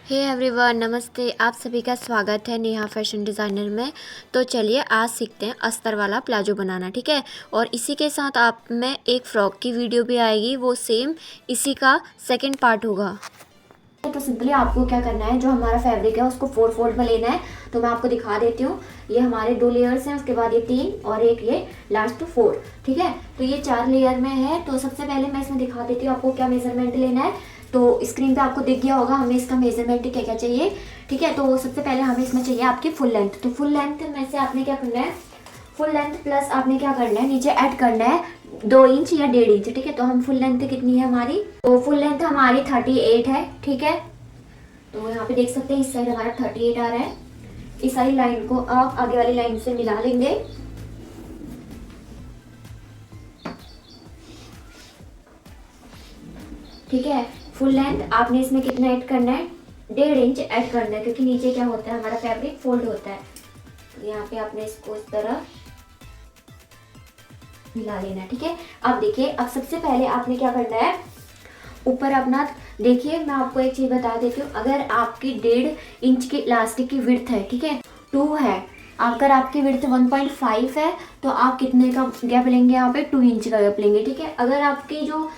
Hey everyone, नमस्ते। आप सभी का स्वागत है नेहा फैशन डिज़ाइनर में। तो चलिए आज सीखते हैं अस्तर वाला प्लाजो बनाना, ठीक है। और इसी के साथ आप में एक फ़्रॉक की वीडियो भी आएगी, वो सेम इसी का सेकंड पार्ट होगा। तो सिंपली आपको क्या करना है, जो हमारा फैब्रिक है उसको 4 फोल्ड में लेना है। तो मैं आपको दिखा देती हूँ। ये हमारे 2 लेयर्स हैं, उसके बाद ये 3 और एक ये लास्ट 4, ठीक है। तो ये 4 लेयर में है। तो सबसे पहले मैं इसमें दिखा देती हूँ आपको क्या मेजरमेंट लेना है। तो स्क्रीन पे आपको दिख गया होगा हमें इसका मेजरमेंट क्या क्या चाहिए, ठीक है। तो सबसे पहले हमें इसमें चाहिए आपकी फुल लेंथ। तो फुल लेंथ में से आपने क्या करना है, फुल लेंथ प्लस आपने क्या करना है, नीचे ऐड करना है 2 इंच या 1.5 इंच, ठीक है। तो हम फुल लेंथ कितनी है हमारी, तो फुल लेंथ हमारी 38 है, ठीक है। तो यहाँ पे देख सकते हैं इस साइड हमारा 38 आ रहा है। इस सारी लाइन को आप आगे वाली लाइन से मिला लेंगे, ठीक है। फुल लेंथ आपने इसमें कितना ऐड करना है, 1.5 इंच ऐड करना है, क्योंकि नीचे क्या होता है हमारा फैब्रिक फोल्ड होता है। तो यहाँ पे आपने इसको इस तरह मिला लेना है, ठीक है। अब देखिए, अब सबसे पहले आपने क्या करना है, ऊपर अपना देखिए, मैं आपको एक चीज बता देती हूँ। अगर आपकी 1.5 इंच की इलास्टिक की विड्थ है, ठीक है, 2 है, अगर आपकी विड्थ 1.5 है तो आप कितने का गैप लेंगे, यहाँ पे 2 इंच का गैप लेंगे, ठीक है। अगर आपकी जो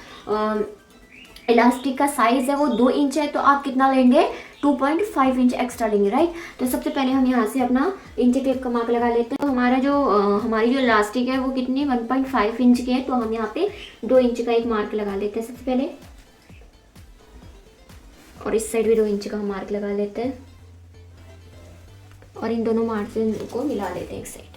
इलास्टिक का साइज है वो 2 इंच है तो आप कितना लेंगे, 2.5 इंच एक्स्ट्रा लेंगे, राइट। तो सबसे पहले हम यहाँ से अपना इंच टेप का माप लगा लेते हैं। तो हमारा जो हमारी जो इलास्टिक है वो कितनी 1.5 इंच की है। तो हम यहाँ पे 2 इंच का एक मार्क लगा लेते हैं सबसे पहले, और इस साइड भी 2 इंच का हम मार्क लगा लेते हैं, और इन दोनों मार्क से इनको मिला लेते हैं एक साइड।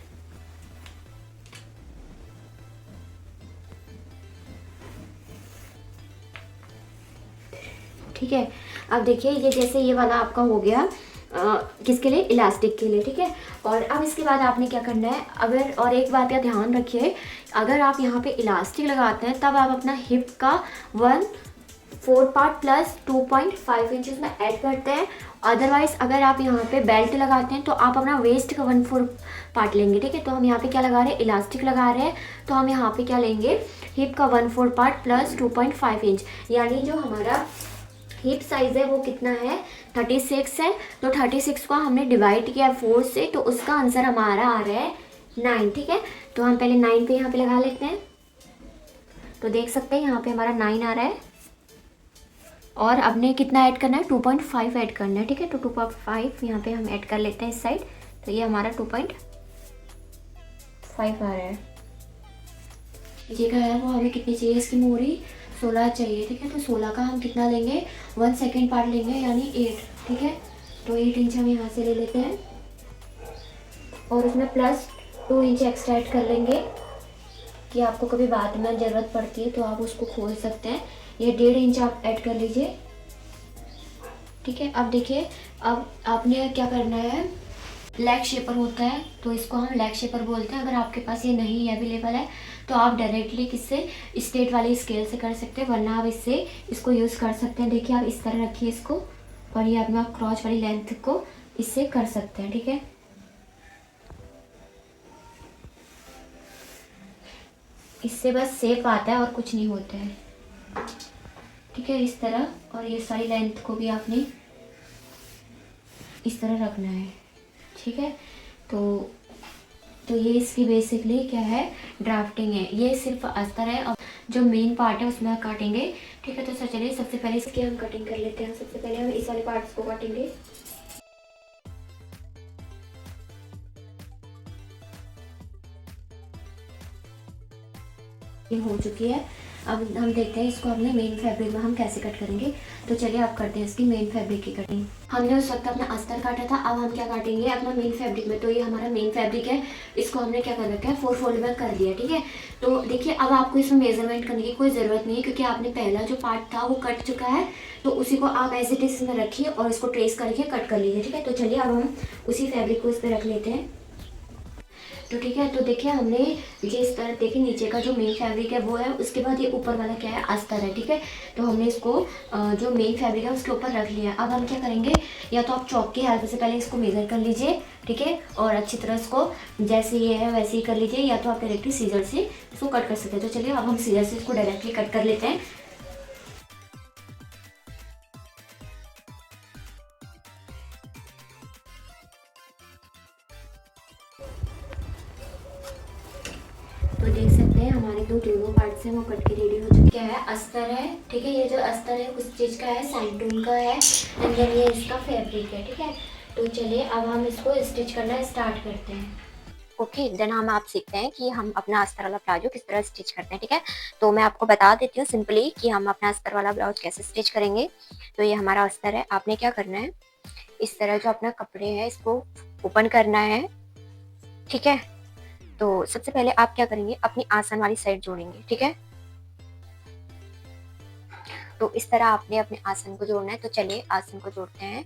ठीक है। अब देखिए, ये जैसे ये वाला आपका हो गया किसके लिए, इलास्टिक के लिए, ठीक है। और अब इसके बाद आपने क्या करना है, अगर और एक बात का ध्यान रखिए, अगर आप यहाँ पे इलास्टिक लगाते हैं तब आप अपना हिप का 1/4 पार्ट प्लस 2.5 इंच में ऐड करते हैं। अदरवाइज अगर आप यहाँ पे बेल्ट लगाते हैं तो आप अपना वेस्ट का 1/4 पार्ट लेंगे, ठीक है। तो हम यहाँ पे क्या लगा रहे हैं, इलास्टिक लगा रहे हैं, तो हम यहाँ पे क्या लेंगे, हिप का 1/4 पार्ट प्लस 2.5 इंच, यानी जो हमारा हिप साइज है वो कितना है, 36 है। तो 36 को हमने डिवाइड किया 4 से, तो उसका आंसर हमारा आ रहा है 9, ठीक है। तो हम पहले 9 पे यहाँ पे लगा लेते हैं। तो देख सकते हैं यहाँ पे हमारा 9 आ रहा है, और अब ने कितना ऐड करना है, 2.5 ऐड करना है, ठीक है। तो 2.5 यहाँ पे हम ऐड कर लेते हैं इस साइड। तो ये हमारा 2.5 आ रहा है। ये क्या है, वो हमें कितनी चाहिए इसकी मोरी, 16 चाहिए, ठीक है। तो 16 का हम कितना लेंगे, 1 सेकेंड पार्ट लेंगे, यानी 8, ठीक है। तो 8 इंच हम यहाँ से ले लेते हैं, और उसमें प्लस 2 इंच एक्स्ट्रा ऐड कर लेंगे, कि आपको कभी बाद में ज़रूरत पड़ती है तो आप उसको खोल सकते हैं। ये 1.5 इंच आप ऐड कर लीजिए, ठीक है। अब देखिए, अब आपने क्या करना है, लेग शेपर होता है, तो इसको हम लेग शेपर बोलते हैं। अगर आपके पास ये नहीं अवेलेबल है तो आप डायरेक्टली किससे, स्ट्रेट वाली स्केल से कर सकते हैं, वरना आप इससे इसको यूज़ कर सकते हैं। देखिए, आप इस तरह रखिए इसको, और ये अपना क्रॉच वाली लेंथ को इससे कर सकते हैं, ठीक है। इससे बस शेप आता है और कुछ नहीं होता है, ठीक है, इस तरह। और ये सारी लेंथ को भी आपने इस तरह रखना है, ठीक है। तो ये इसकी बेसिकली क्या है, ड्राफ्टिंग है। ये सिर्फ अस्तर है, और जो मेन पार्ट है उसमें काटेंगे, ठीक है। तो चलिए सबसे पहले इसकी हम कटिंग कर लेते हैं। सबसे पहले हम इस वाले पार्ट्स को काटेंगे। ये हो चुकी है। अब हम देखते हैं इसको अपने मेन फैब्रिक में हम कैसे कट करेंगे। तो चलिए आप करते हैं इसकी मेन फैब्रिक की कटिंग। हमने उस वक्त अपना अस्तर काटा था, अब हम क्या काटेंगे अपना मेन फैब्रिक में। तो ये हमारा मेन फैब्रिक है, इसको हमने क्या कर रखा है, 4 फोल्ड में कर दिया, ठीक है। तो देखिए, अब आपको इसमें मेजरमेंट करने की कोई ज़रूरत नहीं है, क्योंकि आपने पहला जो पार्ट था वो कट चुका है। तो उसी को आप एज इट इज में रखिए और इसको ट्रेस करके कट कर लीजिए, ठीक है। तो चलिए अब हम उसी फैब्रिक को इस पर रख लेते हैं। तो ठीक है, तो देखिए हमने जिस तरह देखिए नीचे का जो मेन फैब्रिक है वो है, उसके बाद ये ऊपर वाला क्या है, अस्तर है, ठीक है। तो हमने इसको जो मेन फैब्रिक है उसके ऊपर रख लिया। अब हम क्या करेंगे, या तो आप चॉक की हेल्प से पहले इसको मेजर कर लीजिए, ठीक है, और अच्छी तरह इसको जैसे ये है वैसे ही कर लीजिए, या तो आप डायरेक्टली सीजर से इसको कट कर सकते हैं। तो चलिए अब हम सीजर से इसको डायरेक्टली कट कर लेते हैं। तो देख सकते हैं हमारे दोनों पार्ट्स हैं वो कट के रेडी हो चुके हैं। अस्तर है, ठीक है, ये जो अस्तर है उस चीज़ का है, सैंटून का है, एंड देन ये इसका फैब्रिक है, ठीक है। तो चलिए अब हम इसको स्टिच करना स्टार्ट करते हैं। ओके, देन हम आप सीखते हैं कि हम अपना अस्तर वाला प्लाजो किस तरह स्टिच करते हैं, ठीक है। तो मैं आपको बता देती हूँ सिंपली कि हम अपना अस्तर वाला ब्लाउज कैसे स्टिच करेंगे। तो ये हमारा अस्तर है, आपने क्या करना है, इस तरह जो अपना कपड़े है इसको ओपन करना है, ठीक है। तो सबसे पहले आप क्या करेंगे, अपनी आसन वाली साइड जोड़ेंगे, ठीक है। तो इस तरह आपने अपने आसन को जोड़ना है। तो चलिए आसन को जोड़ते हैं।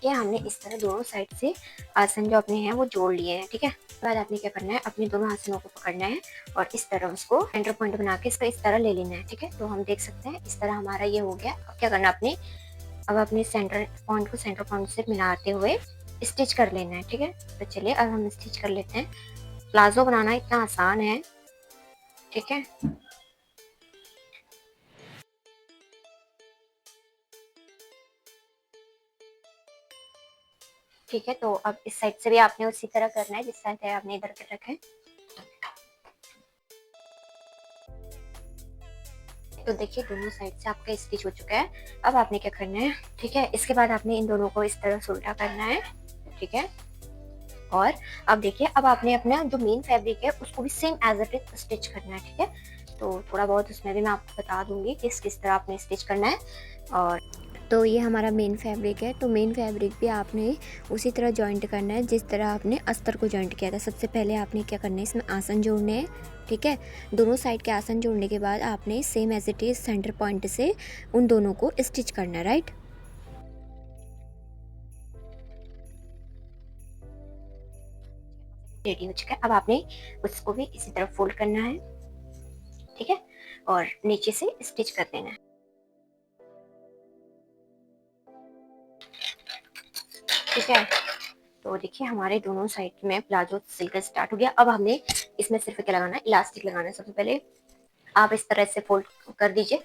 ये हमने इस तरह दोनों साइड से आसन जो अपने हैं वो जोड़ लिए हैं, ठीक है। उसके बाद आपने क्या करना है, अपने दोनों आसनों को पकड़ना है और इस तरह उसको सेंटर पॉइंट बना के इसका इस तरह ले लेना है, ठीक है। तो हम देख सकते हैं इस तरह हमारा ये हो गया। अब क्या करना है, अब अपने सेंटर पॉइंट को सेंटर पॉइंट से मिलाते हुए स्टिच कर लेना है, ठीक है। तो चलिए अब हम स्टिच कर लेते हैं। प्लाजो बनाना इतना आसान है, ठीक है। ठीक है, तो अब इस साइड से भी आपने उसी तरह करना है जिस साइड से आपने इधर कर रखा है। तो देखिए दोनों साइड से आपका स्टिच हो चुका है। अब आपने क्या करना है, ठीक है, इसके बाद आपने इन दोनों को इस तरह से उल्टा करना है, ठीक है। और अब देखिए अब आपने अपना जो मेन फैब्रिक है उसको भी same as it is stitch करना है, ठीक है। तो थोड़ा बहुत उसमें भी मैं आपको बता दूंगी कि किस तरह आपने स्टिच करना है। और तो ये हमारा मेन फैब्रिक है। तो मेन फैब्रिक भी आपने उसी तरह जॉइंट करना है जिस तरह आपने अस्तर को जॉइंट किया था। सबसे पहले आपने क्या करना है, इसमें आसन जोड़ने हैं, ठीक है। दोनों साइड के आसन जोड़ने के बाद आपने same as it is centre point से उन दोनों को स्टिच करना है, राइट। रेडी हो चुका है। अब आपने उसको भी इसी तरह फोल्ड करना है, ठीक है, और नीचे से स्टिच कर देना है, ठीक है। तो देखिए हमारे दोनों साइड में प्लाजो सिलकर स्टार्ट हो गया। अब हमने इसमें सिर्फ क्या लगाना है, इलास्टिक लगाना है। सबसे पहले आप इस तरह से फोल्ड कर दीजिए,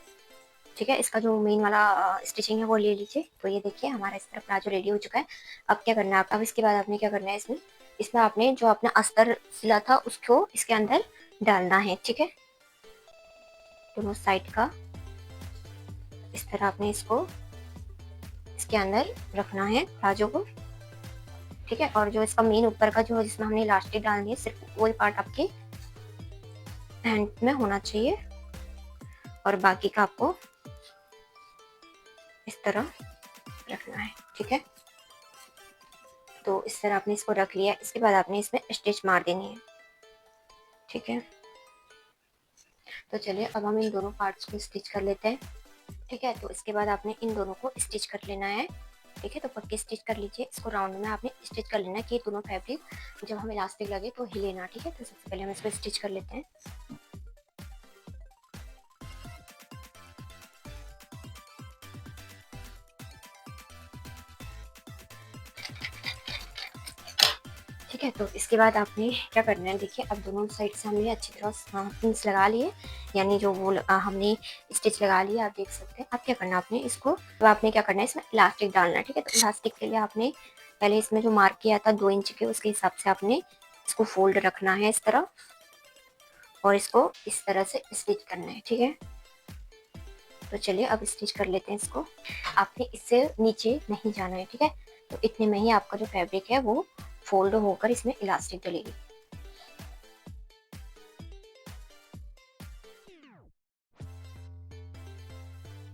ठीक है। इसका जो मेन वाला स्टिचिंग है वो ले लीजिए। तो ये देखिए हमारा इस तरह प्लाजो रेडी हो चुका है। अब क्या करना है, अब इसके बाद आपने क्या करना है, इसमें इसमें आपने जो अपना अस्तर सिला था उसको इसके अंदर डालना है, ठीक है। दोनों साइड का इस तरह आपने इसको इसके अंदर रखना है प्लाजो को, ठीक है। और जो इसका मेन ऊपर का जो जिसमें हमने इलास्टिक डालनी है सिर्फ वही पार्ट आपके हैंड में होना चाहिए और बाकी का आपको इस तरह रखना है, ठीक है। तो इस तरह आपने इसको रख लिया। इसके बाद आपने इसमें स्टिच मार देनी है, ठीक है। तो चलिए अब हम इन दोनों पार्ट्स को स्टिच कर लेते हैं, ठीक है। तो इसके बाद आपने इन दोनों को स्टिच कर लेना है, ठीक है। तो पक्के स्टिच कर लीजिए। इसको राउंड में आपने स्टिच कर लेना है कि दोनों फैब्रिक जब हम इलास्टिक लगे तो हिले ना, ठीक है। तो सबसे पहले हम इसको स्टिच कर लेते हैं। ठीक है, तो इसके बाद आपने क्या करना है, देखिए अब दोनों साइड से हमने अच्छी तरह पिंस लगा लिए, यानी जो वो हमने स्टिच लगा लिया, आप देख सकते हैं। अब क्या करना है, आपने इसको तो आपने क्या करना है, इसमें इलास्टिक डालना है, ठीक है। तो इलास्टिक के लिए आपने पहले इसमें जो मार्क किया था 2 इंच के, उसके हिसाब से आपने इसको फोल्ड रखना है इस तरह और इसको इस तरह से स्टिच करना है, ठीक है। तो चलिए अब स्टिच कर लेते हैं इसको। आपने इससे नीचे नहीं जाना है, ठीक है। तो इतने में ही आपका जो फैब्रिक है वो फोल्ड होकर इसमें इलास्टिक डलेगी।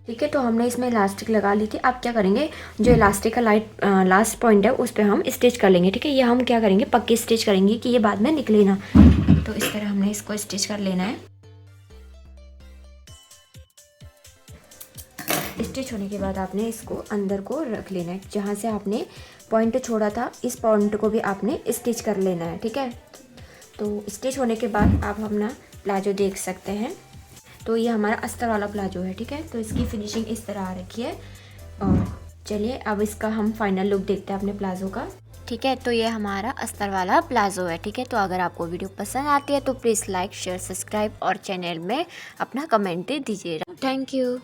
ठीक है, तो हमने इसमें इलास्टिक लगा ली थी। अब क्या करेंगे, जो इलास्टिक का लास्ट पॉइंट है उस पर हम स्टिच कर लेंगे, ठीक है। ये हम क्या करेंगे, पक्की स्टिच करेंगे कि ये बाद में निकले ना। तो इस तरह हमने इसको स्टिच कर लेना है। स्टिच होने के बाद आपने इसको अंदर को रख लेना है, जहाँ से आपने पॉइंट छोड़ा था इस पॉइंट को भी आपने स्टिच कर लेना है, ठीक है। तो स्टिच होने के बाद आप अपना प्लाजो देख सकते हैं। तो ये हमारा अस्तर वाला प्लाजो है, ठीक है। तो इसकी फिनिशिंग इस तरह आ रखी है। और चलिए अब इसका हम फाइनल लुक देखते हैं अपने प्लाजो का, ठीक है। तो ये हमारा अस्तर वाला प्लाजो है, ठीक है। तो अगर आपको वीडियो पसंद आती है तो प्लीज़ लाइक शेयर सब्सक्राइब और चैनल में अपना कमेंट दे दीजिएगा। Thank you.